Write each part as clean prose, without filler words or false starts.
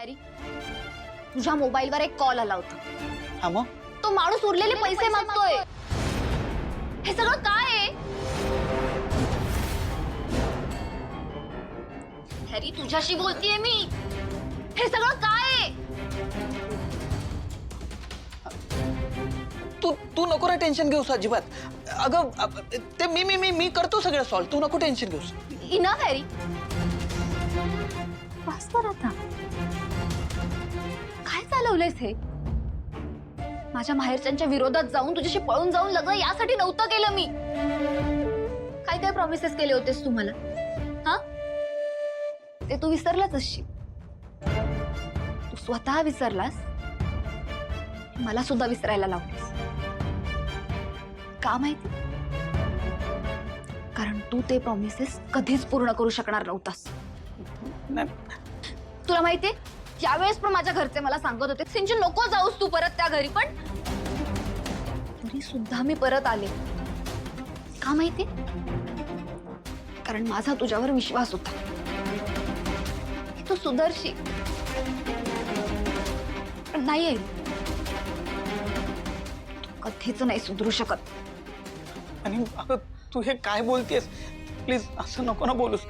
Harry, तुझ्या मोबाईलवर एक कॉल आला होता। हा मग? तो माणूस उरलेले पैसे मागतोय। हे सगळं काय आहे? हॅरी, तुझ्याशी बोलतीये मी। हे सगळं काय आहे? तू नको रे टेन्शन घेऊस अजिबात। अगं ते मी करतो सगळं सॉल्व, तू नको टेन्शन घेऊस। इनफ हॅरी, बस कर आता। काय चालवलंयस हे? माझ्या माहेरच्यांच्या विरोधात जाऊन तुझ्याशी पळून जाऊन लग्न यासाठी नव्हतं केलं मी। काय काय प्रॉमिसेस केले होतेस तू मला? हा, ते तू विसरलाच असशील। तू स्वतः विसरलास, मला सुद्धा विसरायला लावलीस। का माहिती? कारण तू ते प्रॉमिसेस कधीच पूर्ण करू शकणार नव्हतास। तुला माहितीये, यावेळेस पण माझ्या घरचे मला सांगत होते सिंचन नको जाऊस तू परत त्या घरी, पण तरी सुद्धा मी परत आले। का माहितीये? कारण माझा तुझ्यावर विश्वास होता की तू सुधरशील। पण नाही आहे, तू कधीच नाही सुधरू शकत। आणि अगं तू हे काय बोलतेस? प्लीज असं नको ना बोलूस,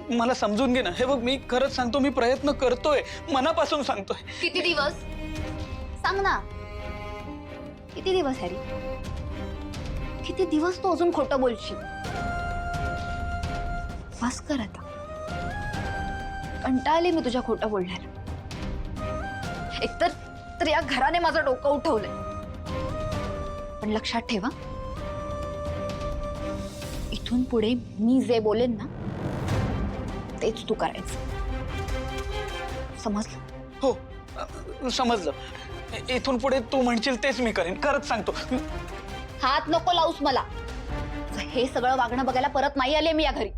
मला समजून घे ना। हे बघ, मी खरंच सांगतो, मी प्रयत्न करतोय, मनापासून सांगतोय। किती दिवस? सांग ना, किती दिवस हॅरी? किती दिवस तू अजून खोटं बोलशील? बस कर आता, कंटाळले मी तुझ्या खोटं बोलण्याला। एकतर या घराने माझं डोकं उठवलंय। पण लक्षात ठेवा, इथून पुढे मी जे बोलेन ना तेच तू करायचं, समजलं? हो समजलं। इथून पुढे तू म्हणशील तेच मी करेन, खरंच सांगतो। हात नको लावूस मला। हे सगळं वागणं बघायला परत नाही आले मी या घरी।